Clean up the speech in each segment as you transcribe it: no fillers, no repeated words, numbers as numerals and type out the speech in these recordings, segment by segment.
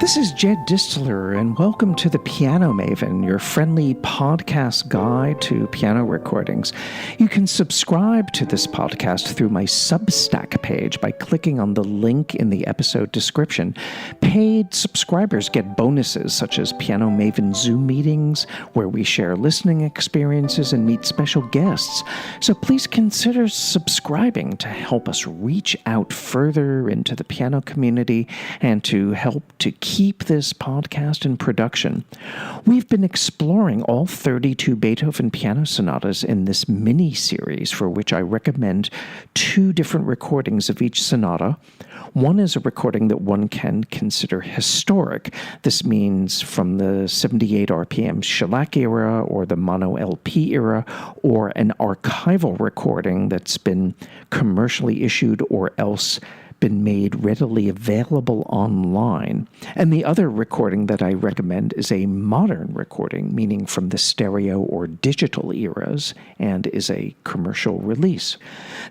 This is Jed Distler, and welcome to The Piano Maven, your friendly podcast guide to piano recordings. You can subscribe to this podcast through my Substack page by clicking on the link in the episode description. Paid subscribers get bonuses such as Piano Maven Zoom meetings, where we share listening experiences and meet special guests. So please consider subscribing to help us reach out further into the piano community and to help to keep this podcast in production. We've been exploring all 32 Beethoven piano sonatas in this mini-series, for which I recommend 2 different recordings of each sonata. One is a recording that one can consider historic. This means from the 78 RPM shellac era or the mono LP era, or an archival recording that's been commercially issued or else been made readily available online. And the other recording that I recommend is a modern recording, meaning from the stereo or digital eras, and is a commercial release.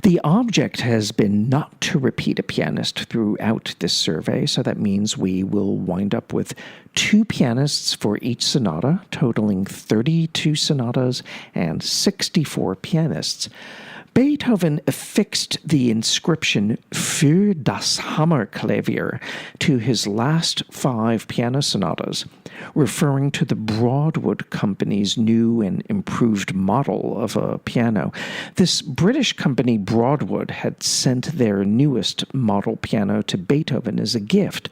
The object has been not to repeat a pianist throughout this survey, so that means we will wind up with 2 pianists for each sonata, totaling 32 sonatas and 64 pianists. Beethoven affixed the inscription "Für das Hammerklavier" to his last 5 piano sonatas, referring to the Broadwood Company's new and improved model of a piano. This British company, Broadwood, had sent their newest model piano to Beethoven as a gift.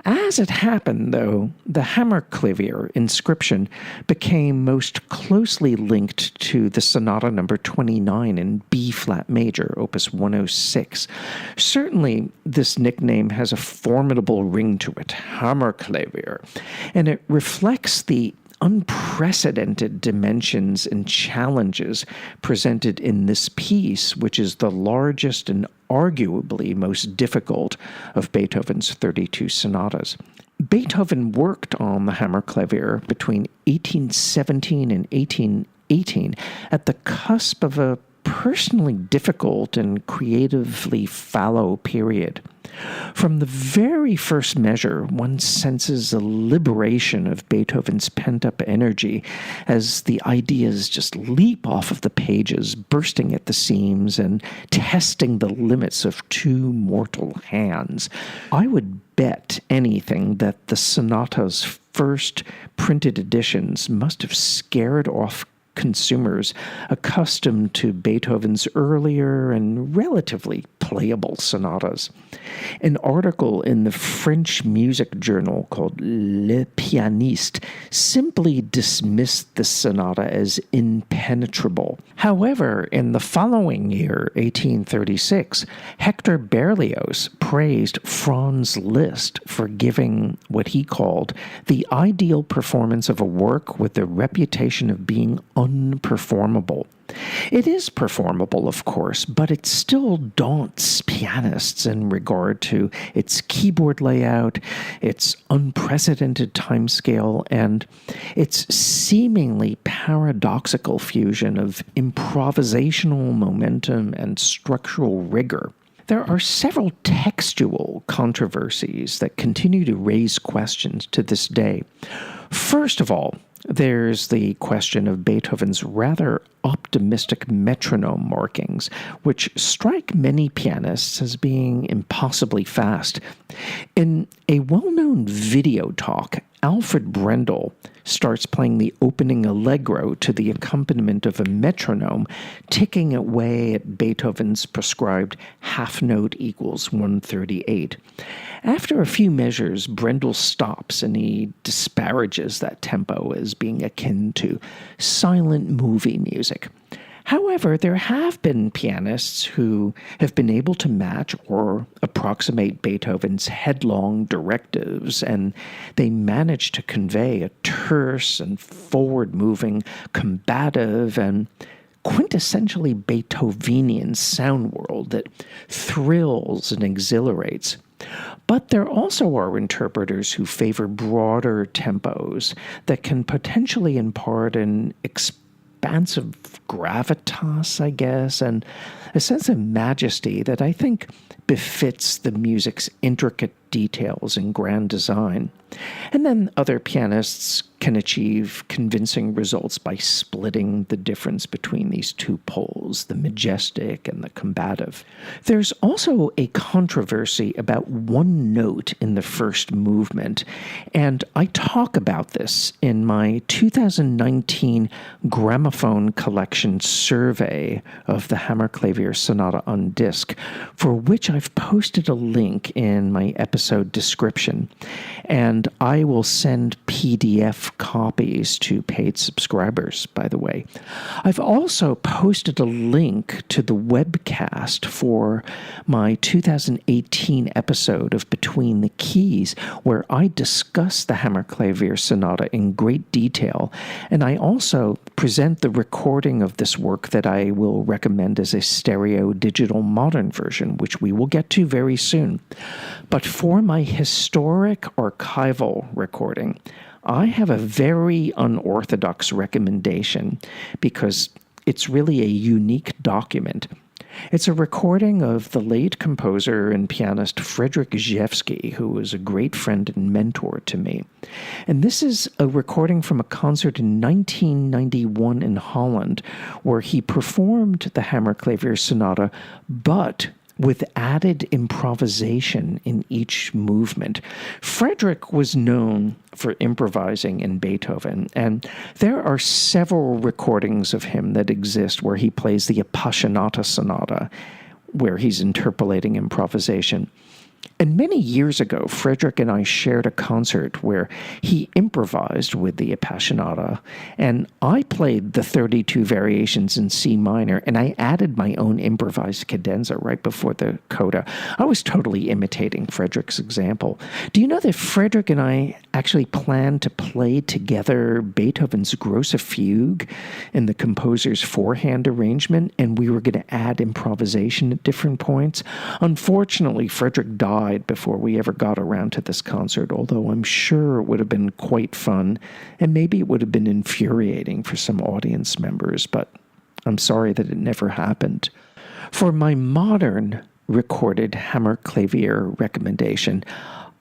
As it happened, though, the Hammerklavier inscription became most closely linked to the Sonata number 29 in B-flat major, opus 106. Certainly, this nickname has a formidable ring to it, Hammerklavier, and it reflects the unprecedented dimensions and challenges presented in this piece, which is the largest and arguably most difficult of Beethoven's 32 sonatas. Beethoven worked on the Hammerklavier between 1817 and 1818 at the cusp of a personally difficult and creatively fallow period. From the very first measure, one senses a liberation of Beethoven's pent-up energy as the ideas just leap off of the pages, bursting at the seams and testing the limits of 2 mortal hands. I would bet anything that the sonata's first printed editions must have scared off consumers accustomed to Beethoven's earlier and relatively playable sonatas. An article in the French music journal called Le Pianiste simply dismissed the sonata as impenetrable. However, in the following year, 1836, Hector Berlioz praised Franz Liszt for giving what he called the ideal performance of a work with the reputation of being unperformable. It is performable, of course, but it still daunts pianists in regard to its keyboard layout, its unprecedented timescale, and its seemingly paradoxical fusion of improvisational momentum and structural rigor. There are several textual controversies that continue to raise questions to this day. First of all, there's the question of Beethoven's rather optimistic metronome markings, which strike many pianists as being impossibly fast. In a well-known video talk, Alfred Brendel starts playing the opening allegro to the accompaniment of a metronome, ticking away at Beethoven's prescribed half note equals 138. After a few measures, Brendel stops and he disparages that tempo as being akin to silent movie music. However, there have been pianists who have been able to match or approximate Beethoven's headlong directives, and they manage to convey a terse and forward-moving, combative, and quintessentially Beethovenian sound world that thrills and exhilarates. But there also are interpreters who favor broader tempos that can potentially impart an expansive gravitas, I guess, and a sense of majesty that I think befits the music's intricate details and grand design. And then other pianists can achieve convincing results by splitting the difference between these two poles, the majestic and the combative. There's also a controversy about one note in the first movement, and I talk about this in my 2019 Gramophone Collection survey of the Hammerklavier Sonata on disc, for which I've posted a link in my episode description, and I will send PDF copies to paid subscribers, by the way. I've also posted a link to the webcast for my 2018 episode of Between the Keys, where I discuss the Hammerklavier Sonata in great detail, and I also present the recording of this work that I will recommend as a stereo digital modern version, which we will get to very soon. But for my historic archival recording, I have a very unorthodox recommendation because it's really a unique document. It's a recording of the late composer and pianist Frederick Rzewski, who was a great friend and mentor to me. And this is a recording from a concert in 1991 in Holland, where he performed the Hammerklavier Sonata, but with added improvisation in each movement. Frederick was known for improvising in Beethoven, and there are several recordings of him that exist where he plays the Appassionata Sonata, where he's interpolating improvisation. And many years ago, Frederick and I shared a concert where he improvised with the Appassionata, and I played the 32 variations in C minor, and I added my own improvised cadenza right before the coda. I was totally imitating Frederick's example. Do you know that Frederick and I actually planned to play together Beethoven's Grosse Fugue in the composer's four-hand arrangement, and we were going to add improvisation at different points? Unfortunately, Frederick died before we ever got around to this concert, although I'm sure it would have been quite fun, and maybe it would have been infuriating for some audience members, but I'm sorry that it never happened. For my modern recorded Hammerklavier recommendation,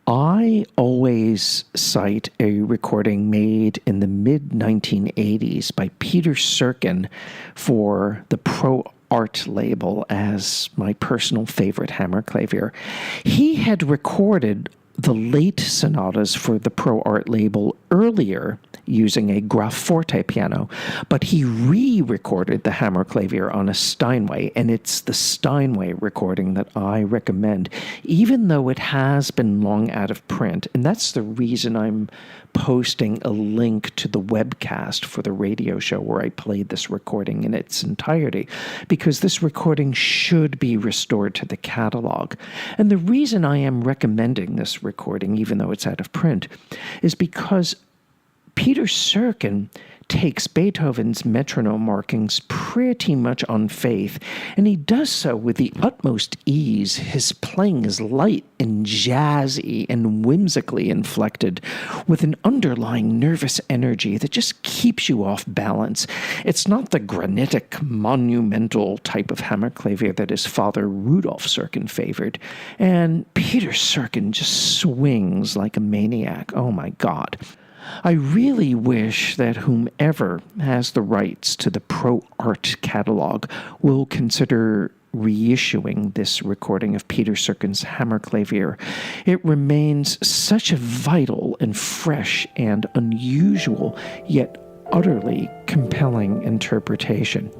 I always cite a recording made in the mid-1980s by Peter Serkin for the Pro Art label as my personal favorite Hammerklavier. He had recorded the late sonatas for the Pro Art label earlier using a Graf Forte piano, but he re-recorded the Hammerklavier on a Steinway, and it's the Steinway recording that I recommend, even though it has been long out of print. And that's the reason I'm posting a link to the webcast for the radio show where I played this recording in its entirety, because this recording should be restored to the catalog. And the reason I am recommending this recording, even though it's out of print, is because Peter Serkin takes Beethoven's metronome markings pretty much on faith, and he does so with the utmost ease. His playing is light and jazzy and whimsically inflected, with an underlying nervous energy that just keeps you off balance. It's not the granitic, monumental type of Hammerklavier that his father Rudolf Serkin favored, and Peter Serkin just swings like a maniac. Oh my God. I really wish that whomever has the rights to the Pro Art catalog will consider reissuing this recording of Peter Serkin's Hammerklavier. It remains such a vital and fresh and unusual, yet utterly compelling interpretation.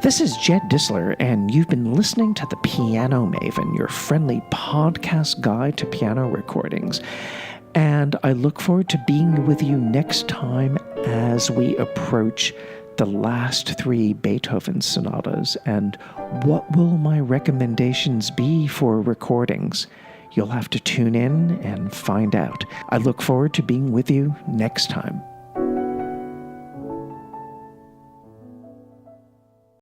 This is Jed Disler, and you've been listening to The Piano Maven, your friendly podcast guide to piano recordings. And I look forward to being with you next time as we approach the last three Beethoven sonatas. And what will my recommendations be for recordings? You'll have to tune in and find out. I look forward to being with you next time.